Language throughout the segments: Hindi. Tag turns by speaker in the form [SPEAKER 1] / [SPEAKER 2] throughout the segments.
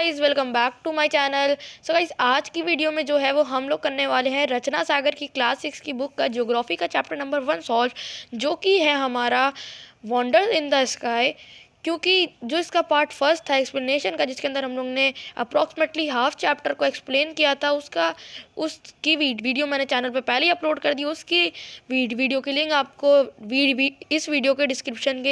[SPEAKER 1] Guys, welcome back to my channel. So guys, आज की वीडियो में जो है वो हम लोग करने वाले हैं रचना सागर की क्लास 6 की बुक का ज्योग्राफी का चैप्टर नंबर 1 सॉल्व, जो कि है हमारा वंडर्स इन द स्काई। क्योंकि जो इसका पार्ट फर्स्ट था एक्सप्लेनेशन का, जिसके अंदर हम लोग ने अप्रॉक्सीमेटली हाफ चैप्टर को एक्सप्लेन किया था, उसकी वीडियो मैंने चैनल पे पहले ही अपलोड कर दी। उसकी वीडियो की लिंक आपको इस वीडियो के डिस्क्रिप्शन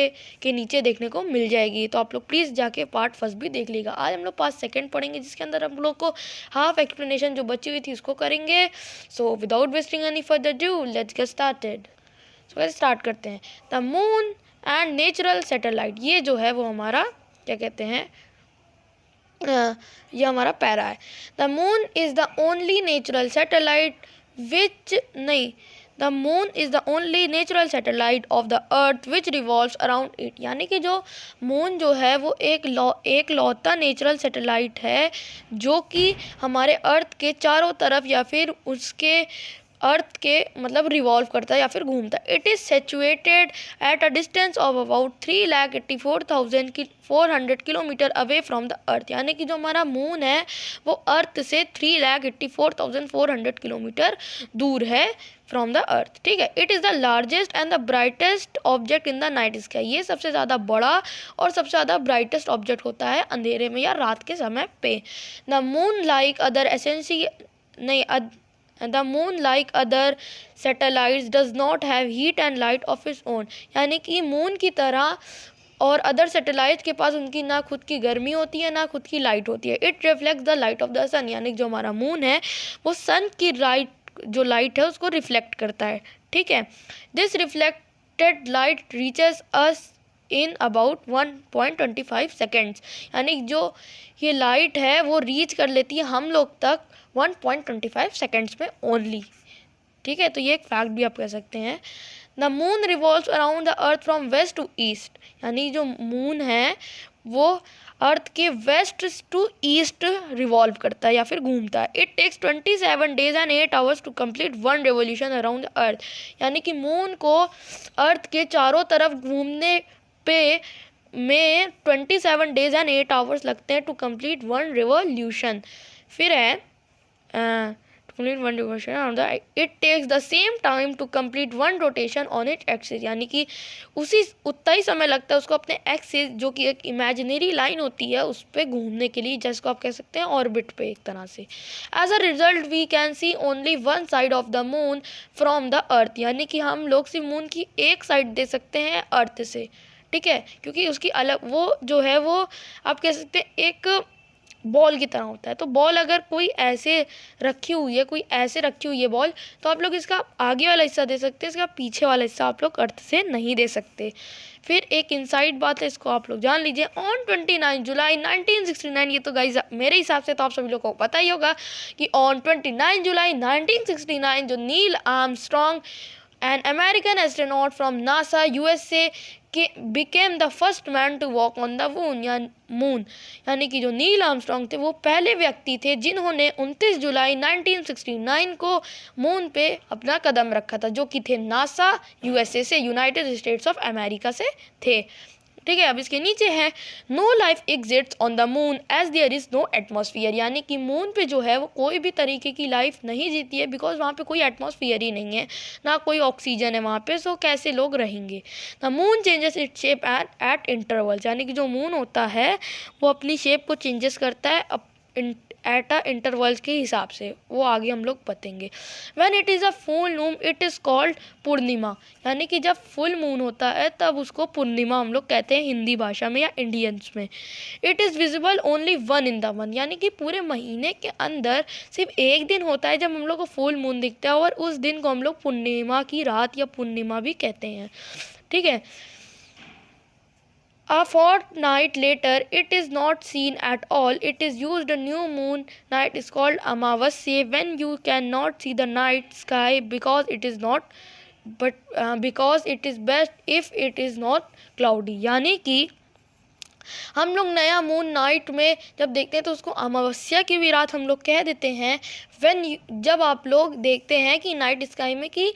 [SPEAKER 1] के नीचे देखने को मिल जाएगी, तो आप लोग प्लीज़ जाके पार्ट फर्स्ट भी देख लीजिएगा। आज हम लोग पार्ट सेकंड पढ़ेंगे, जिसके अंदर हम लोग को हाफ एक्सप्लेनेशन जो बची हुई थी उसको करेंगे। So without wasting any further due, let's get started. So start करते हैं। The moon and natural satellite, ये जो है वो हमारा क्या कहते हैं, ये हमारा पैरा है। The moon is the only natural satellite the moon is the only natural satellite of the earth which revolves around it. यानी कि जो मून जो है वो एक लौता नेचुरल सैटेलाइट है जो कि हमारे अर्थ के चारों तरफ या फिर उसके अर्थ के मतलब रिवॉल्व करता है या फिर घूमता है। It is situated at a distance of about 3,84,400 kilometre away from the earth. यानी कि जो हमारा मून है वो अर्थ से 3,84,400 किलोमीटर दूर है फ्रॉम द अर्थ। ठीक है। It is the largest and the brightest object in the night sky. ये सबसे ज़्यादा बड़ा और सबसे ज़्यादा ब्राइटेस्ट ऑब्जेक्ट होता है अंधेरे में या रात के समय पे। The moon like other satellites does not have heat and light of its own। यानी कि मून की तरह और अदर सैटेलाइट के पास उनकी ना खुद की गर्मी होती है ना खुद की लाइट होती है। It reflects the light of the sun. यानी जो हमारा मून है वो सन की जो लाइट है उसको रिफ्लेक्ट करता है। ठीक है। This reflected light reaches us in about 1.25 seconds. यानी जो ये लाइट है वो रीच कर लेती है हम लोग तक 1.25 सेकेंड्स में ओनली। ठीक है। तो ये एक फैक्ट भी आप कह सकते हैं। The moon revolves around the earth from west to east. यानी जो मून है वो अर्थ के वेस्ट टू ईस्ट रिवॉल्व करता है या फिर घूमता है। It takes 27 days and 8 hours to complete 1 revolution around the earth. यानी कि मून को अर्थ के चारों तरफ घूमने पे में 27 days and 8 hours लगते हैं टू कंप्लीट 1 revolution। फिर है it takes the same time to complete 1 rotation on it axis. यानी कि उतना ही समय लगता है उसको अपने एक्सिस, जो कि एक इमेजिनरी लाइन होती है, उस पर घूमने के लिए, जिसको आप कह सकते हैं ऑर्बिट पे एक तरह से। As a result we can see only one side of the moon from the earth. यानी कि हम लोग सिर्फ मून की एक साइड दे सकते हैं अर्थ से। ठीक है। क्योंकि उसकी अलग वो जो है वो आप कह सकते हैं एक बॉल की तरह होता है। तो बॉल अगर कोई ऐसे रखी हुई है बॉल, तो आप लोग इसका आगे वाला हिस्सा दे सकते हैं, इसका पीछे वाला हिस्सा आप लोग अर्थ से नहीं दे सकते। फिर एक इनसाइड बात है, इसको आप लोग जान लीजिए। ऑन 29 जुलाई 1969, ये तो गाइस मेरे हिसाब से तो आप सभी लोग को पता ही होगा कि ऑन 29 जुलाई 1969 जो Neil Armstrong an American astronaut from NASA USA became the first man to walk on the moon. यानी कि जो नील आर्मस्ट्रॉन्ग थे वो पहले व्यक्ति थे जिन्होंने 29 जुलाई 1969 को मून पे अपना कदम रखा था, जो कि थे नासा USA से, यूनाइटेड स्टेट्स ऑफ अमेरिका से थे। ठीक है। अब इसके नीचे है no life exists on the moon as there is no atmosphere. यानी कि मून पे जो है वो कोई भी तरीके की लाइफ नहीं जीती है, बिकॉज वहाँ पे कोई एटमॉस्फियर ही नहीं है, ना कोई ऑक्सीजन है वहाँ पे। सो कैसे लोग रहेंगे। The moon changes its shape eight intervals. यानी कि जो मून होता है वो अपनी शेप को चेंजेस करता है एट अ इंटरवल्स के हिसाब से, वो आगे हम लोग बताएंगे। When it is a full moon it is called Purnima. यानी कि जब फुल मून होता है तब उसको पूर्णिमा हम लोग कहते हैं हिंदी भाषा में या इंडियंस में। It is visible only 1 in the month। यानी कि पूरे महीने के अंदर सिर्फ एक दिन होता है जब हम लोग को फुल मून दिखता है, और उस दिन को हम लोग पूर्णिमा की रात या पूर्णिमा भी कहते हैं। ठीक है। A fortnight later, it is not seen at all. It is used. A new moon night is called Amavasya, when you cannot see the night sky because it is best if it is not cloudy। यानी कि हम लोग नया मून नाइट में जब देखते हैं तो उसको अमावस्या की भी रात हम लोग कह देते हैं। जब आप लोग देखते हैं कि नाइट स्काई में कि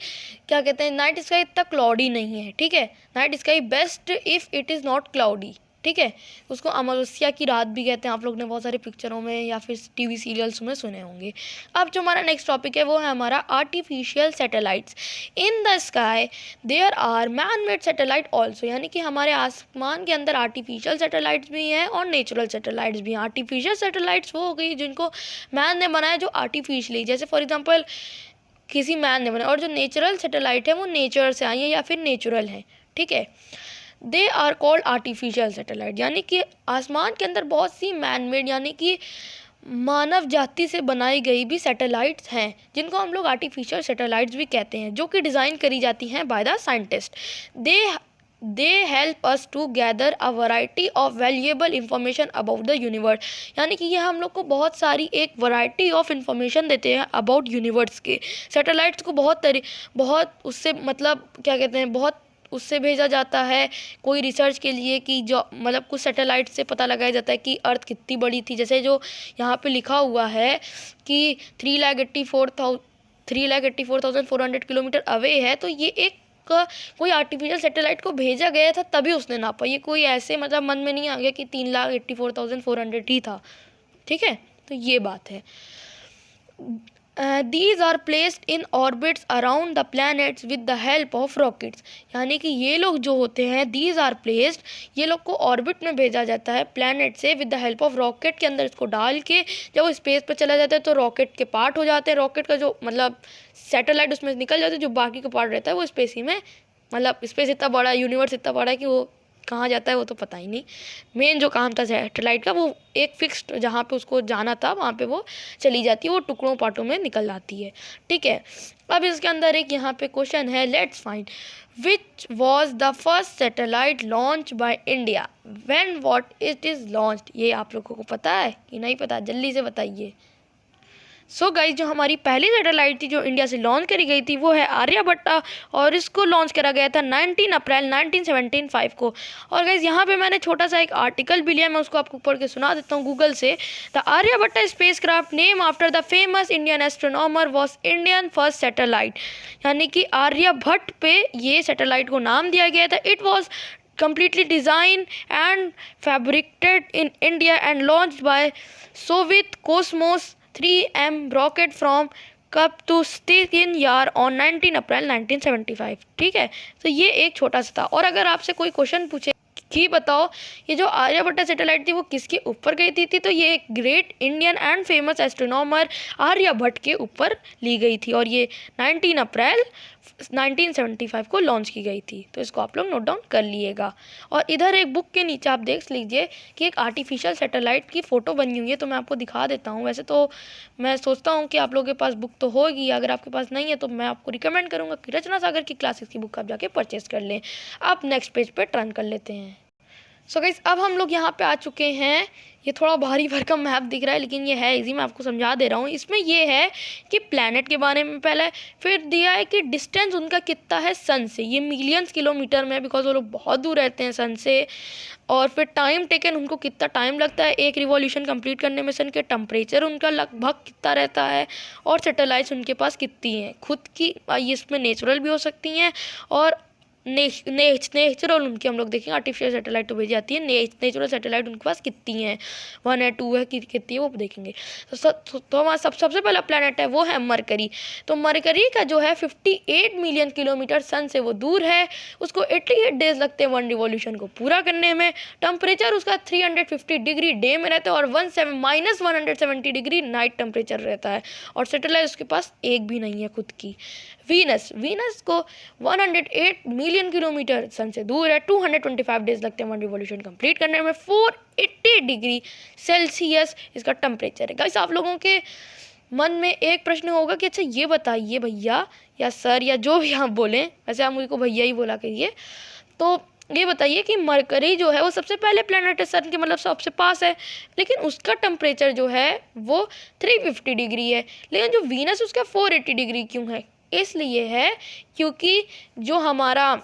[SPEAKER 1] क्या कहते हैं, नाइट स्काई इतना क्लाउडी नहीं है। ठीक है। Night sky best if it is not cloudy. ठीक है, उसको अमावस्या की रात भी कहते हैं, आप लोग ने बहुत सारे पिक्चरों में या फिर टीवी सीरियल्स में सुने होंगे। अब जो हमारा नेक्स्ट टॉपिक है वो है हमारा artificial satellites. In the sky there are man made satellite also, यानी कि हमारे आसमान के अंदर आर्टिफिशियल सैटेलाइट्स भी हैं और नेचुरल सैटेलाइट्स भी हैं। आर्टिफिशियल सैटेलाइट्स वो हो गई जिनको मैन ने बनाया, जो आर्टिफिशियली, जैसे फॉर एग्जाम्पल किसी मैन ने बनाया, और जो नेचुरल सैटेलाइट है वो नेचर से आई है या फिर नेचुरल है। ठीक है, they are called artificial satellite, यानी कि आसमान के अंदर बहुत सी मैन मेड यानी कि मानव जाति से बनाई गई भी सैटेलाइट्स हैं, जिनको हम लोग आर्टिफिशियल सैटेलाइट्स भी कहते हैं, जो कि डिज़ाइन करी जाती हैं by the scientist. They help us to gather a variety of valuable information about the universe, यानी कि ये हम लोग को बहुत सारी एक वैरायटी ऑफ इंफॉर्मेशन देते हैं अबाउट यूनिवर्स के। सैटेलाइट्स को बहुत उससे मतलब क्या कहते हैं, बहुत उससे भेजा जाता है कोई रिसर्च के लिए, कि जो मतलब कुछ सैटेलाइट से पता लगाया जाता है कि अर्थ कितनी बड़ी थी। जैसे जो यहाँ पे लिखा हुआ है कि 3,84,400 किलोमीटर अवे है, तो ये एक कोई आर्टिफिशियल सैटेलाइट को भेजा गया था तभी उसने नापा। ये कोई ऐसे मतलब मन में नहीं आ गया कि 3,84,400 ही था। ठीक है, तो ये बात है। These are placed in orbits around the planets with the help of rockets, यानी कि ये लोग जो होते हैं these are placed, ये लोग को ऑर्बिट में भेजा जाता है प्लैनेट से with the help of rocket के अंदर इसको डाल के जब वो स्पेस पर चला जाता है तो रॉकेट के पार्ट हो जाते हैं। रॉकेट का जो मतलब सैटेलाइट उसमें निकल जाता है, जो बाकी का पार्ट रहता है वो स्पेस ही में, मतलब स्पेस इतना बड़ा है, यूनिवर्स इतना बड़ा है कि वो कहाँ जाता है वो तो पता ही नहीं। मेन जो काम था सैटेलाइट का वो एक फिक्स्ड जहाँ पे उसको जाना था वहाँ पे वो चली जाती है, वो टुकड़ों पार्टों में निकल जाती है। ठीक है, अब इसके अंदर एक यहाँ पे क्वेश्चन है, let's find which was the first satellite launch by India, when what it is launched. ये आप लोगों को पता है कि नहीं पता, जल्दी से बताइए। सो गाइज, जो हमारी पहली सैटेलाइट थी जो इंडिया से लॉन्च करी गई थी वो है आर्यभट्टा, और इसको लॉन्च करा गया था 19 अप्रैल 1975 को। और गाइज यहाँ पे मैंने छोटा सा एक आर्टिकल भी लिया, मैं उसको आपको पढ़ के सुना देता हूँ गूगल से। The Aryabhata spacecraft name after the famous Indian astronomer was Indian first satellite, यानी कि आर्यभट्ट पे ये सैटेलाइट को नाम दिया गया था। It was completely designed and fabricated in India and launched by Soviet Cosmos 3M rocket from Kapustin Yar on 19 अप्रैल 1975। ठीक है, तो ये एक छोटा सा था। और अगर आपसे कोई क्वेश्चन पूछे कि बताओ ये जो आर्यभट्टा सैटेलाइट थी वो किसके ऊपर गई थी, तो ये एक great Indian and famous astronomer Aryabhata के ऊपर ली गई थी, और ये 19 अप्रैल 1975 को लॉन्च की गई थी। तो इसको आप लोग नोट डाउन कर लिएगा। और इधर एक बुक के नीचे आप देख लीजिए कि एक आर्टिफिशियल सैटेलाइट की फ़ोटो बनी हुई है, तो मैं आपको दिखा देता हूँ। वैसे तो मैं सोचता हूँ कि आप लोगों के पास बुक तो होगी, अगर आपके पास नहीं है तो मैं आपको रिकमेंड करूँगा कि रचना सागर की क्लासेस की बुक आप जाके परचेस कर लें। आप नेक्स्ट पेज पर टर्न कर लेते हैं। सो गाइस, अब हम लोग यहाँ पे आ चुके हैं। ये थोड़ा भारी भरकम मैप दिख रहा है लेकिन ये है इजी, मैं आपको समझा दे रहा हूँ। इसमें ये है कि प्लैनेट के बारे में पहले, फिर दिया है कि डिस्टेंस उनका कितना है सन से, ये मिलियंस किलोमीटर में, बिकॉज वो लोग बहुत दूर रहते हैं सन से। और फिर टाइम टेकन, उनको कितना टाइम लगता है एक रिवॉल्यूशन कंप्लीट करने में, सन के टेम्परेचर उनका लगभग कितना रहता है, और सैटेलाइट्स उनके पास कितनी हैं खुद की, इसमें नेचुरल भी हो सकती हैं और नेचुरल उनकी हम लोग देखेंगे। आर्टिफिशियल सैटेलाइट तो भेजी जाती है, नेचुरल सैटेलाइट उनके पास कितनी है, 1 है 2 है कितनी है वो देखेंगे। तो हमारा सबसे पहला प्लैनेट है वो है मरकरी। तो मरकरी का जो है 58 मिलियन किलोमीटर सन से वो दूर है, उसको 88 डेज लगते हैं 1 रिवॉल्यूशन को पूरा करने में। टेम्परेचर उसका 350 डिग्री डे में रहता है और -170 डिग्री नाइट टेम्परेचर रहता है, और सैटेलाइट उसके पास एक भी नहीं है खुद की। वीनस को 108 मिलियन किलोमीटर सन से दूर है, 225 डेज लगते हैं 1 रिवॉल्यूशन कंप्लीट करने में, 480 डिग्री सेल्सियस इसका टेम्परेचर है। गाइस, आप लोगों के मन में एक प्रश्न होगा कि अच्छा ये बताइए भैया या सर या जो भी आप बोलें, वैसे आप मुझको भैया ही बोला करिए, तो ये बताइए कि मरकरी जो है वो सबसे पहले प्लैनेट है सन के, मतलब सबसे पास है, लेकिन उसका टेम्परेचर जो है वो 350 डिग्री है, लेकिन जो वीनस उसका 480 डिग्री क्यों है? इसलिए है क्योंकि जो हमारा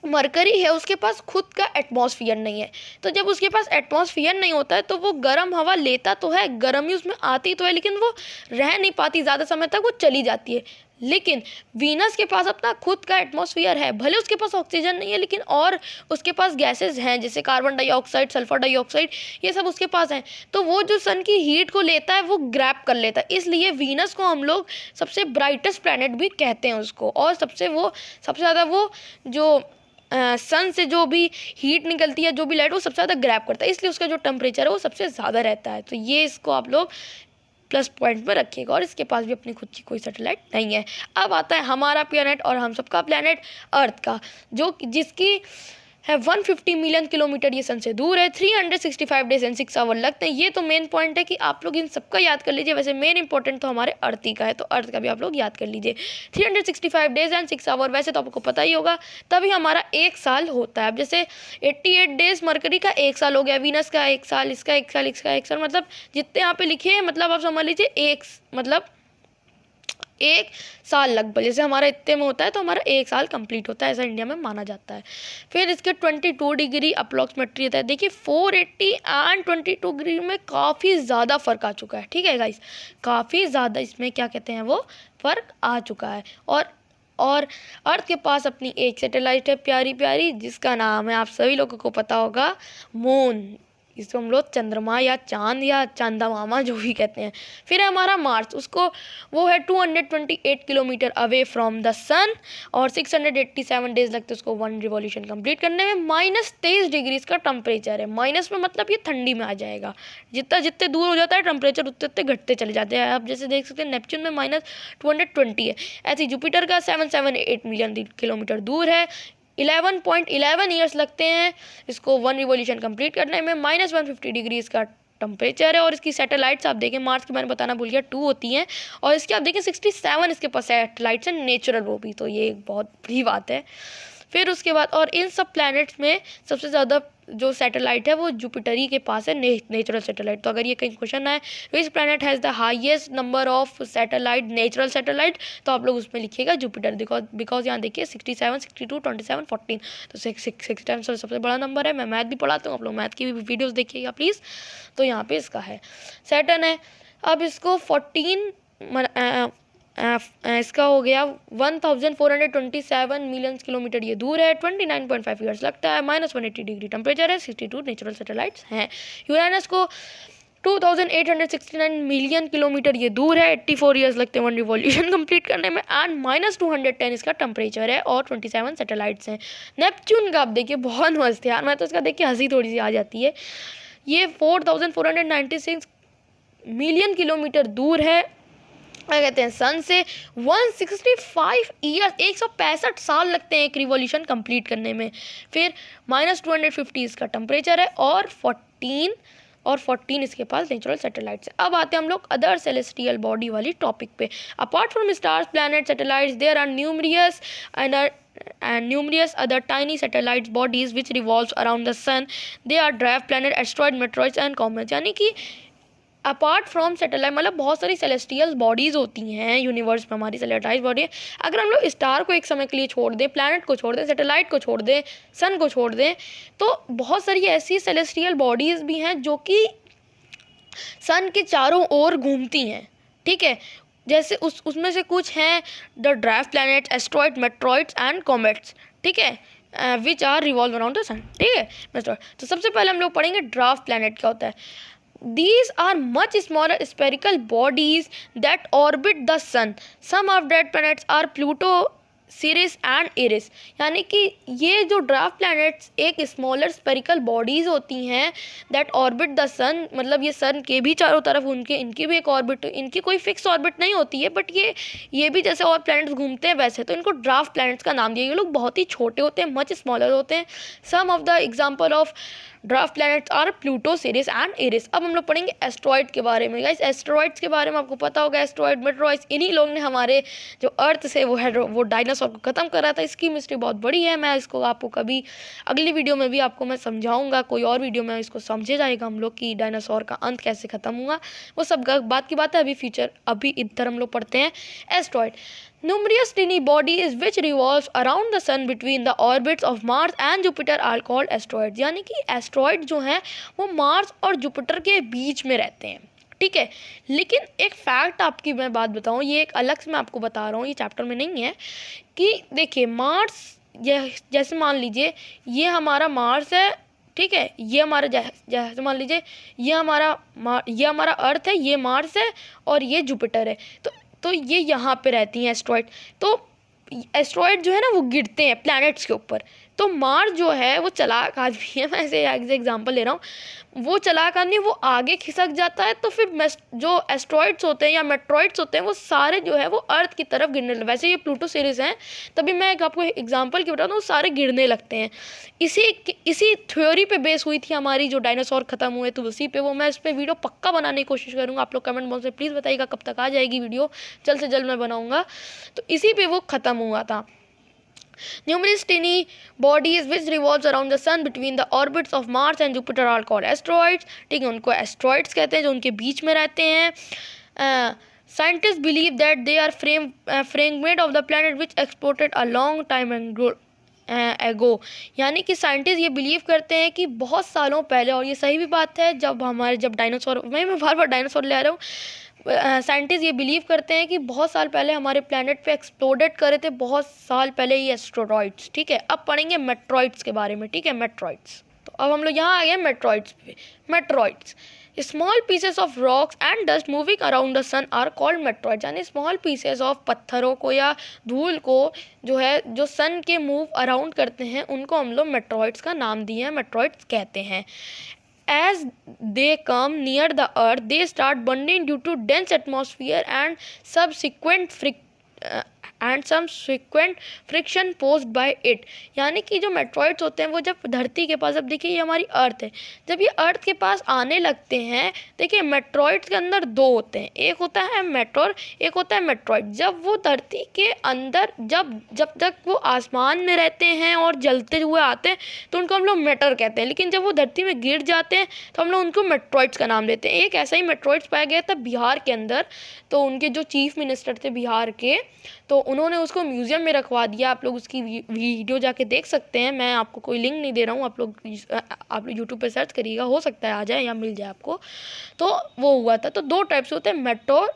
[SPEAKER 1] मरकरी है उसके पास खुद का एटमॉस्फेयर नहीं है। तो जब उसके पास एटमॉस्फेयर नहीं होता है तो वो गर्म हवा लेता तो है, गर्मी उसमें आती तो है, लेकिन वो रह नहीं पाती ज़्यादा समय तक, वो चली जाती है। लेकिन वीनस के पास अपना खुद का एटमॉस्फेयर है, भले उसके पास ऑक्सीजन नहीं है लेकिन और उसके पास गैसेस हैं जैसे कार्बन डाइऑक्साइड, सल्फर डाइऑक्साइड, ये सब उसके पास हैं। तो वो जो सन की हीट को लेता है वो ग्रैब कर लेता है, इसलिए वीनस को हम लोग सबसे ब्राइटेस्ट प्लैनेट भी कहते हैं उसको। और सबसे ज़्यादा वो जो सन से जो भी हीट निकलती है, जो भी लाइट, वो सबसे ज़्यादा ग्रैब करता है, इसलिए उसका जो टेम्परेचर है वो सबसे ज़्यादा रहता है। तो ये इसको आप लोग प्लस पॉइंट में रखिएगा। और इसके पास भी अपनी खुद की कोई सैटेलाइट नहीं है। अब आता है हमारा प्लैनेट और हम सबका प्लैनेट अर्थ का, जिसकी है 150 मिलियन किलोमीटर ये सन से दूर है, 365 डेज एंड 6 आवर लगते हैं। ये तो मेन पॉइंट है कि आप लोग इन सबका याद कर लीजिए। वैसे मेन इंपॉर्टेंट तो हमारे अर्थ ही का है, तो अर्थ का भी आप लोग याद कर लीजिए। 365 डेज एंड 6 आवर, वैसे तो आपको पता ही होगा, तभी हमारा एक साल होता है। अब जैसे 88 डेज मरकरी का एक साल हो गया, वीनस का एक साल, इसका एक साल, इसका एक साल, मतलब जितने यहाँ पे लिखे हैं, मतलब आप समझ लीजिए एक साल लगभग। जैसे हमारा इतने में होता है तो हमारा एक साल कंप्लीट होता है, ऐसा इंडिया में माना जाता है। फिर इसके 22 डिग्री अप्रॉक्सीमेटली होता है। देखिए 480 एंड 22 डिग्री में काफ़ी ज़्यादा फ़र्क आ चुका है। ठीक है गाइस, काफ़ी ज़्यादा इसमें क्या कहते हैं वो फ़र्क आ चुका है। और अर्थ के पास अपनी एक सैटेलाइट है प्यारी प्यारी, जिसका नाम है, आप सभी लोगों को पता होगा, मून। इसको हम लोग चंद्रमा या चांद या चांदा मामा जो भी कहते हैं। फिर है हमारा मार्स, वो है 228 किलोमीटर अवे फ्रॉम द सन और 687 डेज लगते हैं उसको 1 रिवॉल्यूशन कंप्लीट करने में। -23 डिग्री इसका टेम्परेचर है। माइनस में मतलब ये ठंडी में आ जाएगा। जितने दूर हो जाता है टेम्परेचर उतने घटते चले जाते हैं। आप जैसे देख सकते हैं नेपच्यून में -220 है। ऐसे जुपिटर का 778 मिलियन किलोमीटर दूर है। 11.11 ईयर्स लगते हैं इसको 1 रिवॉल्यूशन कंप्लीट करने में। -150 डिग्री इसका टेम्परेचर है। और इसकी सैटेलाइट्स आप देखें, मार्स के बारे में बताना भूल गया, 2 होती हैं। और इसके आप देखें 67 इसके पास सैटेलाइट्स हैं, नेचुरल वो भी, तो ये एक बहुत बड़ी बात है। फिर उसके बाद और इन सब प्लैनेट्स में सबसे ज़्यादा जो सैटेलाइट है वो जुपिटर ही के पास है, नेचुरल सैटेलाइट। तो अगर ये कहीं क्वेश्चन आए which planet has the highest number of satellite, natural satellite, तो आप लोग उसमें लिखिएगा जुपिटर। बिकॉज यहाँ देखिए 67, 62, 27, 14, तो 6 सबसे बड़ा नंबर है। मैं मैथ भी पढ़ाता हूँ, आप लोग मैथ की भी वीडियोज़ देखिएगा प्लीज़। तो यहाँ पर इसका है सैटर्न है। अब इसको 14 इसका हो गया 1427 मिलियन किलोमीटर ये दूर है। 29.5 ईयर्स लगता है। -180 डिग्री टेम्परेचर है। 62 नेचुरल सैटेलाइट्स हैं। यूरेनस को 2869 मिलियन किलोमीटर ये दूर है। 84 ईयर्स लगते हैं 1 रिवॉल्यूशन कंप्लीट करने में। एंड -210 इसका टेम्परेचर है और 27 सैटेलाइट्स हैं। नेपच्यून का आप देखिए बहुत मस्त है यार, मैं तो इसका देख के हंसी थोड़ी सी आ जाती है। ये 4496 मिलियन किलोमीटर दूर है, क्या कहते हैं, सन से। 165 ईयर्स, 165 साल लगते हैं एक रिवॉल्यूशन कंप्लीट करने में। फिर -250 इसका टेम्परेचर है और 14 इसके पास नेचुरल सैटेलाइट्स है। अब आते हैं हम लोग अदर सेलेस्टियल बॉडी वाली टॉपिक पे। Apart from stars, planet, satellites, there are numerous and numerous other tiny satellite bodies which revolves around the sun. They are dwarf planet, asteroid, meteoroids and comets. यानी कि अपार्ट फ्रॉम सैटेलाइट मतलब बहुत सारी सेलेस्टियल बॉडीज़ होती हैं यूनिवर्स में, हमारी सेलेस्टाइज बॉडी है। अगर हम लोग स्टार को एक समय के लिए छोड़ दें, प्लैनेट को छोड़ दें, सैटेलाइट को छोड़ दें, सन को छोड़ दें, तो बहुत सारी ऐसी सेलेस्टियल बॉडीज़ भी हैं जो कि सन के चारों ओर घूमती हैं। ठीक है, जैसे उसमें से कुछ हैं the dwarf planet, asteroid, meteoroids and comets. ठीक है, which are revolve around the sun. ठीक है, तो सबसे पहले हम लोग पढ़ेंगे ड्वार्फ प्लैनेट क्या होता है। These are much smaller spherical bodies that orbit the sun. Some of that planets are Pluto, Ceres and Eris. यानी कि ये जो ड्वार्फ प्लैनेट्स एक स्मॉलर स्पेरिकल बॉडीज़ होती हैं दैट ऑर्बिट द सन, मतलब ये सन के भी चारों तरफ इनकी भी एक ऑर्बिट, इनकी कोई फिक्स ऑर्बिट नहीं होती है, बट ये भी जैसे और प्लैनेट्स घूमते हैं वैसे, तो इनको ड्वार्फ प्लैनेट्स का नाम दिया। ये लोग बहुत ही छोटे होते हैं, मच स्मॉलर होते हैं। Some of the example of dwarf planets are Pluto, Ceres and Eris. अब हम लोग पढ़ेंगे एस्ट्रॉइड के बारे में। गाइस एस्ट्रॉइड्स के बारे में आपको पता होगा, एस्ट्रॉइड, मेट्रॉइड्स, इन्हीं लोग ने हमारे जो अर्थ से वो डायनासोर को ख़त्म करा था। इसकी मिस्ट्री बहुत बड़ी है, मैं इसको आपको कभी अगली वीडियो में भी आपको मैं समझाऊंगा। कोई और वीडियो में इसको समझे जाएगा हम लोग कि डायनासोर का अंत कैसे ख़त्म हुआ, वो सब बात की बात है। अभी इधर हम लोग पढ़ते हैं asteroid. Numerous tiny bodies which revolve around the sun between the orbits of Mars and Jupiter are called asteroids. यानी कि एस्ट्रॉइड जो हैं वो मार्स और जुपिटर के बीच में रहते हैं। ठीक है। लेकिन एक फैक्ट आपकी मैं बात बताऊँ, ये एक अलग से मैं आपको बता रहा हूँ, ये चैप्टर में नहीं है, कि देखिए मार्स, जैसे मान लीजिए ये हमारा मार्स है, ठीक है, ये हमारा जैसे मान लीजिए ये हमारा अर्थ है, ये मार्स है और ये जुपिटर है। तो ये यहाँ पे रहती हैं एस्ट्रॉइड। तो एस्ट्रॉइड जो है ना वो गिरते हैं प्लैनेट्स के ऊपर। तो मार्स जो है वो चालाक आदमी है, मैं ऐसे एग्जांपल ले रहा हूँ, वो चालाक आदमी वो आगे खिसक जाता है, तो फिर जो एस्ट्रॉइड्स होते हैं या मेट्रॉइड्स होते हैं वो सारे जो है वो अर्थ की तरफ गिरने लगते हैं। वैसे ये प्लूटो सीरीज हैं, तभी मैं आपको एग्जांपल की बताता हूँ, सारे गिरने लगते हैं। इसी थ्योरी पे बेस हुई थी हमारी जो डायनासोर खत्म हुए, तो उसी पे वो मैं इस पर वीडियो पक्का बनाने की कोशिश करूँगा। आप लोग कमेंट बॉक्स में प्लीज़ बताइएगा कब तक आ जाएगी वीडियो, जल्द से जल्द मैं बनाऊँगा। तो इसी पे वो ख़त्म हुआ था। Numerous tiny bodies which revolves around the sun between the orbits of Mars and Jupiter are called asteroids। ठीक है, उनको एस्ट्रॉइड्स कहते हैं, जो उनके बीच में रहते हैं। Scientists believe that they are fragment of the planet which exploded a long time ago। यानी कि साइंटिस्ट ये बिलीव करते हैं कि बहुत सालों पहले, और ये सही भी बात है, जब डायनासोर, मैं बार बार डायनासोर ले आ रहा हूँ, साइंटिस्ट ये बिलीव करते हैं कि बहुत साल पहले हमारे प्लैनेट पे एक्सप्लोडेड करे थे, बहुत साल पहले ये एस्ट्रॉइड्स। ठीक है, अब पढ़ेंगे मेट्रॉइड्स के बारे में। ठीक है, मेट्रॉइड्स। तो अब हम लोग यहाँ आ गए मेट्रॉइड्स पे। Meteoroids small pieces of rocks and dust moving around the sun are called meteoroids. यानी स्मॉल पीसेस ऑफ पत्थरों को या धूल को जो सन के मूव अराउंड करते हैं, उनको हम लोग मेट्रॉइड्स का नाम दिए हैं, मेट्रॉइड्स कहते हैं। As they come near the earth, they start burning due to dense atmosphere and subsequent friction posed by it। यानी कि जो मेट्रॉइड्स होते हैं वो जब धरती के पास, अब देखिए ये हमारी अर्थ है, जब ये अर्थ के पास आने लगते हैं, देखिए मेट्रॉइड्स के अंदर दो होते हैं, एक होता है मेटोर, एक होता है मेट्रॉइड। जब वो धरती के अंदर जब तक वो आसमान में रहते हैं और जलते हुए आते हैं तो उनको हम लोग मेटर कहते हैं, लेकिन जब वो धरती में गिर जाते हैं तो हम लोग उनको मेट्रॉइड्स का नाम देते हैं। एक ऐसा ही मेट्रॉइड्स पाया गया था बिहार के अंदर, तो उनके जो चीफ मिनिस्टर थे बिहार के, तो उन्होंने उसको म्यूज़ियम में रखवा दिया। आप लोग उसकी वीडियो जाके देख सकते हैं, मैं आपको कोई लिंक नहीं दे रहा हूँ, आप लोग यूट्यूब पे सर्च करिएगा, हो सकता है आ जाए या मिल जाए आपको। तो वो हुआ था। तो दो टाइप से होते हैं मेट्रोर,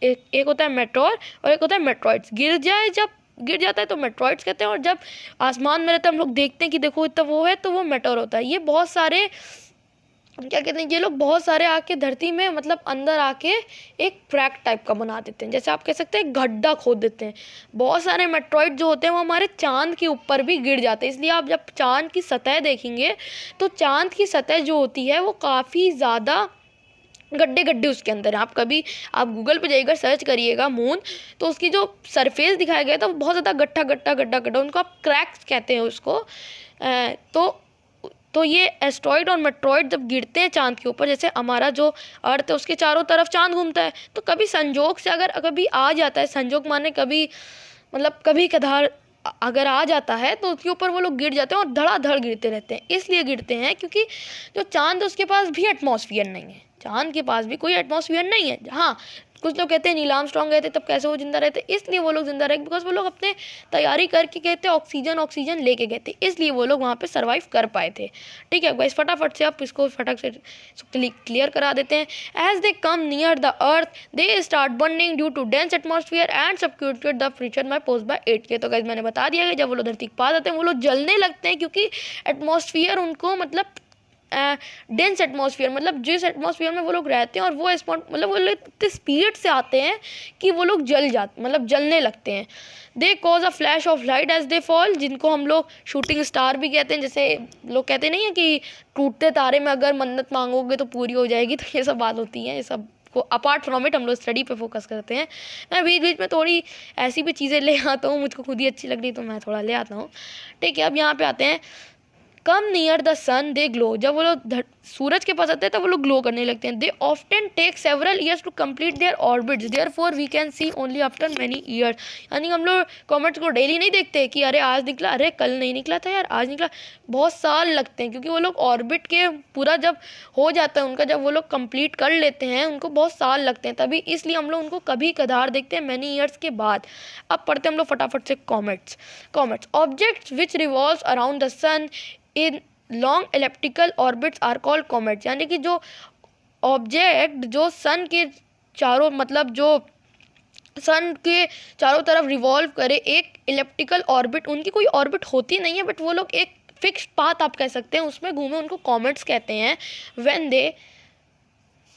[SPEAKER 1] एक होता है मेट्रोर और एक होता है मेट्रॉइड्स। जब गिर जाता है तो मेट्रॉइड्स कहते हैं, और जब आसमान में रहता है हम लोग देखते हैं कि देखो इतना वो है, तो वो मेटोर होता है। ये बहुत सारे क्या कहते हैं, ये लोग बहुत सारे आके धरती में मतलब अंदर आके एक क्रैक टाइप का बना देते हैं, जैसे आप कह सकते हैं गड्ढा खोद देते हैं। बहुत सारे मेट्रॉइड जो होते हैं वो हमारे चांद के ऊपर भी गिर जाते हैं। इसलिए आप जब चांद की सतह देखेंगे तो चांद की सतह जो होती है वो काफ़ी ज़्यादा गड्ढे उसके अंदर है। आप गूगल पे जाइएगा, सर्च करिएगा मून, तो उसकी जो सरफेस दिखाया गया था वो बहुत ज़्यादा गड्ढा, उनको आप क्रैक्स कहते हैं उसको। तो ये एस्ट्रॉइड और मेट्रॉइड जब गिरते हैं चांद के ऊपर, जैसे हमारा जो अर्थ है उसके चारों तरफ चांद घूमता है, तो कभी संजोग से अगर कभी आ जाता है, संजोग माने कभी कधार अगर आ जाता है तो उसके ऊपर वो लोग गिर जाते हैं और धड़ाधड़ गिरते रहते हैं। इसलिए गिरते हैं क्योंकि जो चांद है उसके पास भी एटमॉस्फेयर नहीं है, चांद के पास भी कोई एटमॉस्फेयर नहीं है। हाँ, कुछ लोग कहते हैं नील आर्मस्ट्रांग गए थे तब कैसे वो जिंदा रहते, इसलिए वो लोग जिंदा रहे बिकॉज वो लोग अपने तैयारी करके गए थे, ऑक्सीजन लेके गए थे, इसलिए वो लोग वहाँ पे सर्वाइव कर पाए थे। ठीक है गाइस, फटाफट से आप इसको फटाक से क्लियर करा देते हैं। As they come near the earth they start burning due to dense atmosphere and subjected the friction by posed by it. के तो गाइस मैंने बता दिया कि जब वो लोग धरती के पास आते हैं वो लोग जलने लगते हैं, क्योंकि एटमॉस्फेयर उनको डेंस एटमॉस्फेयर, मतलब जिस एटमॉस्फेयर में वो लोग रहते हैं और वो मतलब वो लोग इतने स्पीड से आते हैं कि वो लोग जलने लगते हैं। They cause a flash of light as they fall, जिनको हम लोग शूटिंग स्टार भी कहते हैं। जैसे लोग कहते नहीं है कि टूटते तारे में अगर मन्नत मांगोगे तो पूरी हो जाएगी, तो ये सब बात होती है। ये सब को अपार्ट फ्रॉम इट हम लोग स्टडी पे फोकस करते हैं। मैं बीच बीच में थोड़ी ऐसी भी चीज़ें ले आता हूँ, मुझको खुद ही अच्छी लग रही तो मैं थोड़ा ले आता हूँ। ठीक है, अब यहाँ पे आते हैं। Come near the sun they glow, जब वो लोग सूरज के पास आते हैं तब वो लोग ग्लो करने लगते हैं। They often take several years to complete their orbits, therefore we can see only after many years. यानी हम लोग कॉमेट्स को डेली नहीं देखते कि अरे आज निकला, अरे कल नहीं निकला था यार, आज निकला। बहुत साल लगते हैं, क्योंकि वो लोग ऑर्बिट के पूरा जब हो जाता है उनका, जब वो लोग कंप्लीट कर लेते हैं उनको बहुत साल लगते हैं, तभी इसलिए हम लोग उनको कभी कदार देखते हैं मैनी ईयर्स के बाद। अब पढ़ते हैं हम लोग फटाफट से comets. Objects which revolves around the sun in long elliptical orbits are called comets. यानी कि जो ऑब्जेक्ट जो सन के चारों मतलब जो सन के चारों तरफ रिवॉल्व करे एक इलिप्टिकल ऑर्बिट, उनकी कोई ऑर्बिट होती नहीं है बट वो लोग एक फिक्स्ड पाथ आप कह सकते हैं उसमें घूमे, उनको कॉमेट्स कहते हैं। व्हेन दे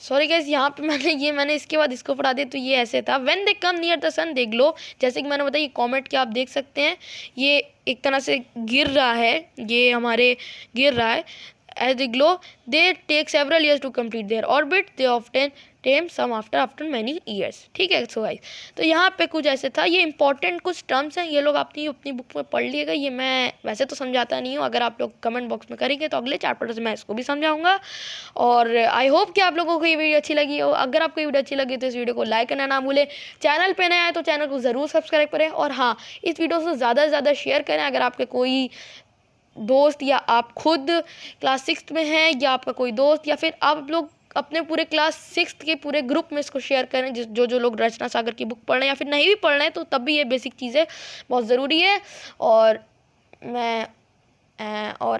[SPEAKER 1] सॉरी गाइस, यहाँ पे मैंने इसके बाद इसको पढ़ा दिया, तो ये ऐसे था। When they come near the sun they glow, जैसे कि मैंने बताया ये कॉमेट के आप देख सकते हैं, ये एक तरह से गिर रहा है, ये हमारे गिर रहा है। As they glow they take several years to complete their orbit, they often tame some after many years. ठीक है सो गाइस, तो यहाँ पे कुछ ऐसे था। ये इंपॉर्टेंट कुछ टर्म्स हैं, ये लोग अपनी बुक में पढ़ लिएगा। ये मैं वैसे तो समझाता नहीं हूँ, अगर आप लोग कमेंट बॉक्स में करेंगे तो अगले चैप्टर से मैं इसको भी समझाऊंगा। और आई होप कि आप लोगों को ये वीडियो अच्छी लगी हो। अगर आपको ये वीडियो अच्छी लगी तो इस वीडियो को लाइक करना ना भूलें, चैनल पर नया है तो चैनल को ज़रूर सब्सक्राइब करें, और हाँ, इस वीडियो को ज़्यादा से ज़्यादा शेयर करें। अगर आपके कोई दोस्त या आप खुद क्लास 6 में हैं, या आपका कोई दोस्त, या फिर आप लोग अपने पूरे क्लास 6 के पूरे ग्रुप में इसको शेयर करें, जो लोग रचना सागर की बुक पढ़ रहे हैं या फिर नहीं भी पढ़ रहे हैं, तो तब भी ये बेसिक चीज़ें बहुत ज़रूरी है। और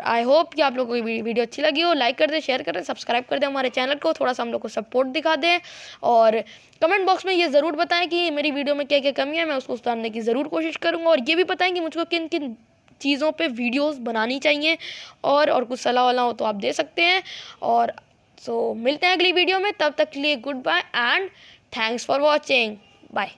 [SPEAKER 1] आई होप कि आप लोगों को वीडियो अच्छी लगी हो। लाइक कर दें, शेयर कर दें, सब्सक्राइब कर दें हमारे चैनल को, थोड़ा सा हम लोग को सपोर्ट दिखा दें, और कमेंट बॉक्स में ये ज़रूर बताएं कि मेरी वीडियो में क्या क्या कमी है, मैं उसको सुधारने की ज़रूर कोशिश करूँगा। और ये भी बताएं कि मुझको किन किन चीज़ों पे वीडियोस बनानी चाहिए, और कुछ सलाह वाला हो तो आप दे सकते हैं। और सो मिलते हैं अगली वीडियो में, तब तक के लिए goodbye and thanks for watching, bye.